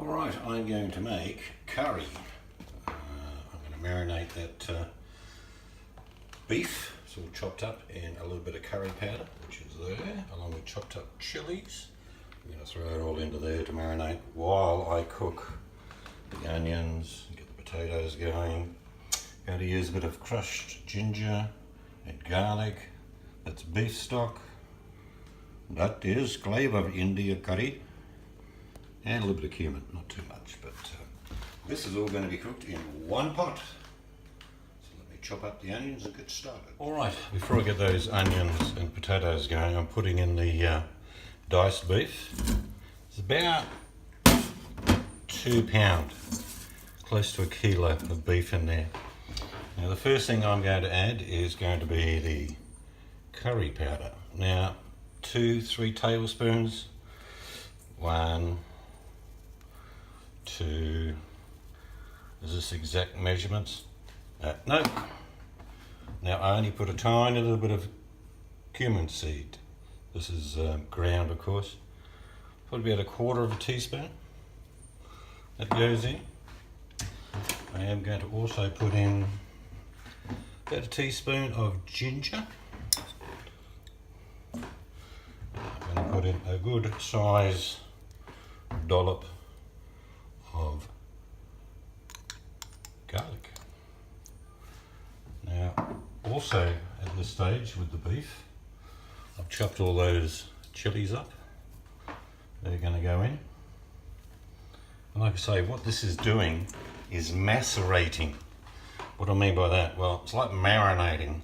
Alright, I'm going to make curry. I'm going to marinate that beef. It's all chopped up in a little bit of curry powder, which is there, along with chopped up chilies. I'm going to throw it all into there to marinate while I cook the onions, get the potatoes going. Going to use a bit of crushed ginger and garlic. That's beef stock. That is clave of India curry. And a little bit of cumin, not too much, but this is all going to be cooked in one pot. So let me chop up the onions and get started. Alright, before I get those onions and potatoes going, I'm putting in the diced beef. It's about 2 pound, close to a kilo of beef in there. Now the first thing I'm going to add is going to be the curry powder. Now 2-3 tablespoons, 1, 2, is this exact measurements? No. Now I only put a tiny little bit of cumin seed. This is ground, of course. Probably about 1/4 teaspoon. That goes in. I am going to also put in about 1 teaspoon of ginger. I'm going to put in a good size dollop of garlic. Now also at this stage with the beef, I've chopped all those chilies up. They're going to go in. And like I say, what this is doing is macerating. What I mean by that, well, it's like marinating,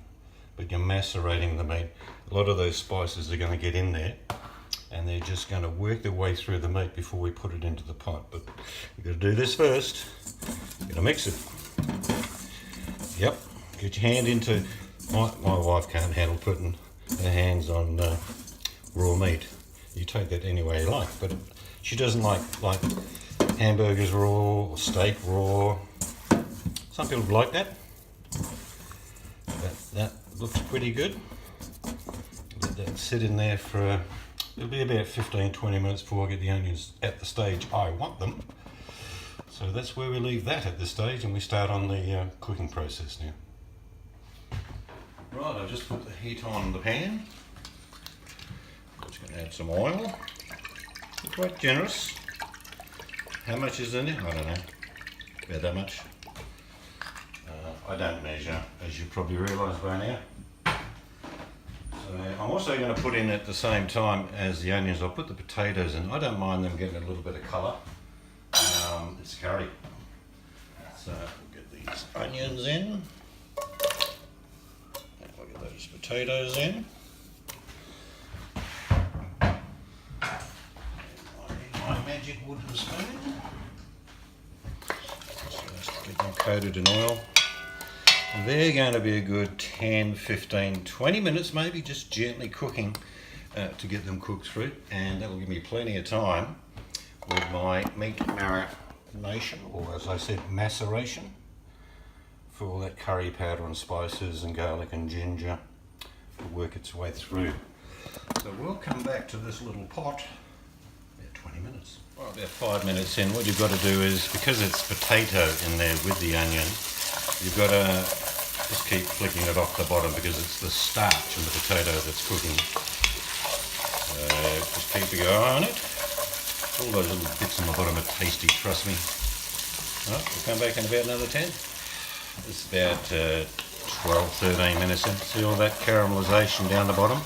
but you're macerating the meat. A lot of those spices are going to get in there and they're just going to work their way through the meat before we put it into the pot. But you've got to do this first. You've got to mix it. Yep, get your hand into, my wife can't handle putting her hands on raw meat. You take that any way you like, but she doesn't like hamburgers raw or steak raw. Some people like that. That looks pretty good. Let that sit in there for it'll be about 15-20 minutes before I get the onions at the stage I want them. So that's where we leave that at this stage, and we start on the cooking process now. Right, I've just put the heat on the pan. Just going to add some oil. It's quite generous. How much is in it? I don't know. About that much. I don't measure, as you probably realise by now. So I'm also going to put in at the same time as the onions, I'll put the potatoes in. I don't mind them getting a little bit of colour. It's curry. So we'll get these onions in. And we'll get those potatoes in. My magic wooden spoon. So let's get them coated in oil. And they're going to be a good 10, 15, 20 minutes maybe, just gently cooking to get them cooked through, and that will give me plenty of time with my meat marination, or as I said, maceration, for all that curry powder and spices and garlic and ginger to work its way through. So we'll come back to this little pot about 20 minutes. Well, about 5 minutes in, what you've got to do is, because it's potato in there with the onion, you've got to just keep flicking it off the bottom because it's the starch in the potato that's cooking. Just keep your eye on it. All those little bits on the bottom are tasty, trust me. Right, we'll come back in about another 10. It's about 12, 13 minutes in. See all that caramelisation down the bottom?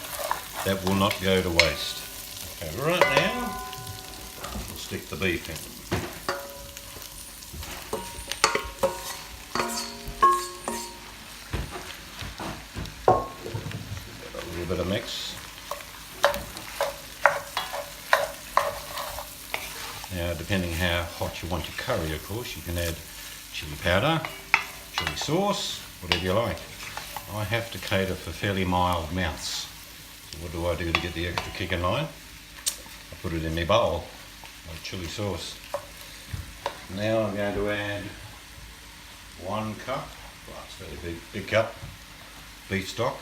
That will not go to waste. Okay, right now, we'll stick the beef in. Bit of mix. Now, depending how hot you want your curry, of course, you can add chili powder, chili sauce, whatever you like. I have to cater for fairly mild mouths. So what do I do to get the extra kick in mine? I put it in my bowl, my chili sauce. Now I'm going to add 1 cup, well, it's a fairly big cup, beef stock.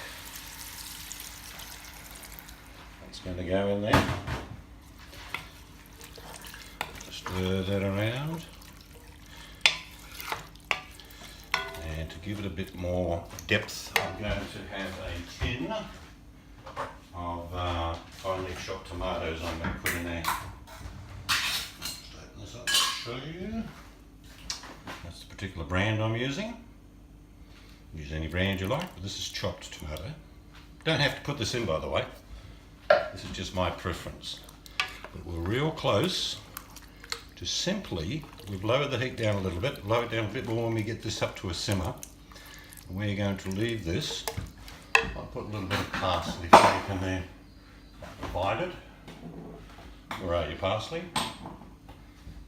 It's going to go in there. Just stir that around. And to give it a bit more depth, I'm going to have a tin of finely chopped tomatoes I'm going to put in there. Straighten this up to show you. That's the particular brand I'm using. Use any brand you like, but this is chopped tomato. Don't have to put this in, by the way. This is just my preference. But we're real close to simply, we've lowered the heat down a little bit, lower it down a bit more when we get this up to a simmer. And we're going to leave this. I'll put a little bit of parsley so you can then divide it. Where are you, parsley?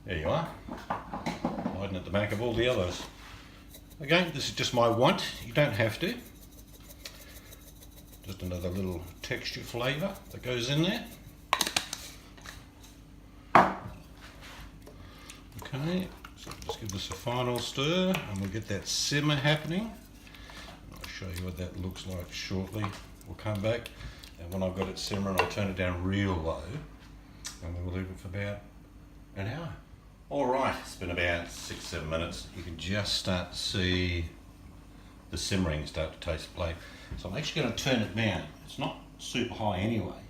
There you are. Hiding at the back of all the others. Again, this is just my want. You don't have to. Just another little texture flavour that goes in there. Okay, so just give this a final stir and we'll get that simmer happening. I'll show you what that looks like shortly. We'll come back and when I've got it simmering, I'll turn it down real low and we'll leave it for about an hour. Alright, it's been about 6-7 minutes. You can just start to see the simmering start to taste play. So I'm actually going to turn it down. It's not super high anyway,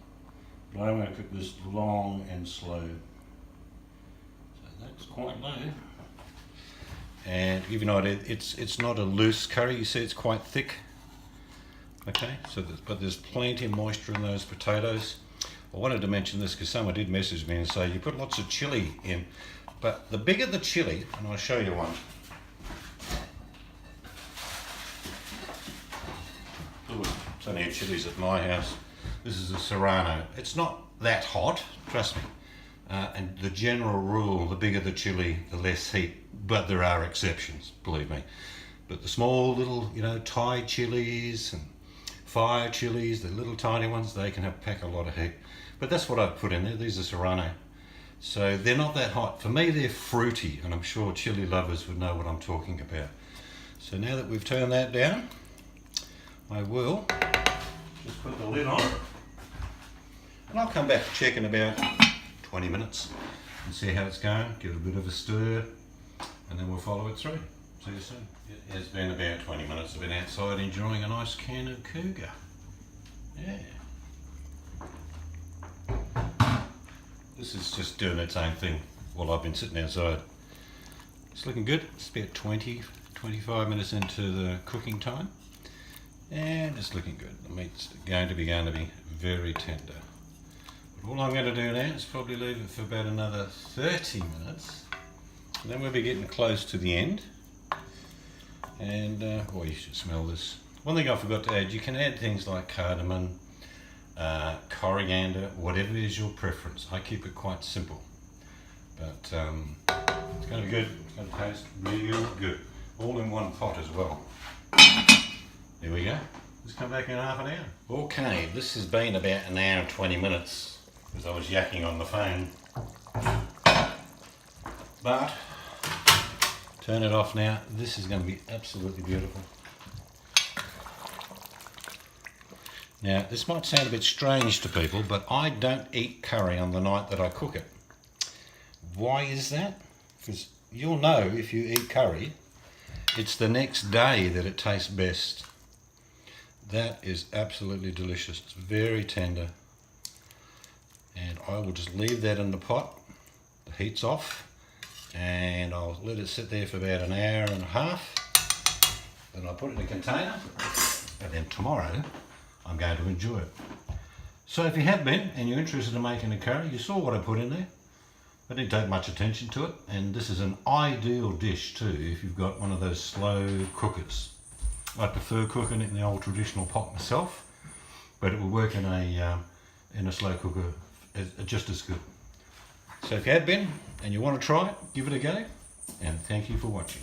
but I'm going to cook this long and slow. So that's quite low. And to give you an idea, it's not a loose curry. You see it's quite thick. Okay, so but there's plenty of moisture in those potatoes. I wanted to mention this because someone did message me and say you put lots of chili in. But the bigger the chili, and I'll show you one. Plenty of chilies at my house. This is a Serrano. It's not that hot, trust me. And the general rule, the bigger the chili, the less heat. But there are exceptions, believe me. But the small little, Thai chilies and fire chilies, the little tiny ones, they can pack a lot of heat. But that's what I've put in there. These are Serrano. So they're not that hot. For me, they're fruity, and I'm sure chili lovers would know what I'm talking about. So now that we've turned that down, I will just put the lid on, and I'll come back to check in about 20 minutes and see how it's going, give it a bit of a stir, and then we'll follow it through. See you soon. It has been about 20 minutes. I've been outside enjoying a nice can of Cougar. Yeah. This is just doing its own thing while I've been sitting outside. It's looking good. It's about 20-25 minutes into the cooking time. And it's looking good. The meat's going to be very tender. But all I'm going to do now is probably leave it for about another 30 minutes. And then we'll be getting close to the end. And, well, you should smell this. One thing I forgot to add, you can add things like cardamom, coriander, whatever is your preference. I keep it quite simple, but it's going to be good. It's going to taste real good, all in one pot as well. There we go. Let's come back in half an hour. Okay, this has been about an hour and 20 minutes because I was yakking on the phone, but turn it off now. This is going to be absolutely beautiful. Now, this might sound a bit strange to people, but I don't eat curry on the night that I cook it. Why is that? Because you'll know if you eat curry, it's the next day that it tastes best. That is absolutely delicious. It's very tender. And I will just leave that in the pot. The heat's off. And I'll let it sit there for about an hour and a half. Then I'll put it in a container. And then tomorrow, I'm going to enjoy it. So if you have been and you're interested in making a curry, you saw what I put in there. I didn't take much attention to it, and this is an ideal dish too if you've got one of those slow cookers. I prefer cooking it in the old traditional pot myself, but it will work in a slow cooker just as good. So if you have been and you want to try it, give it a go, and thank you for watching.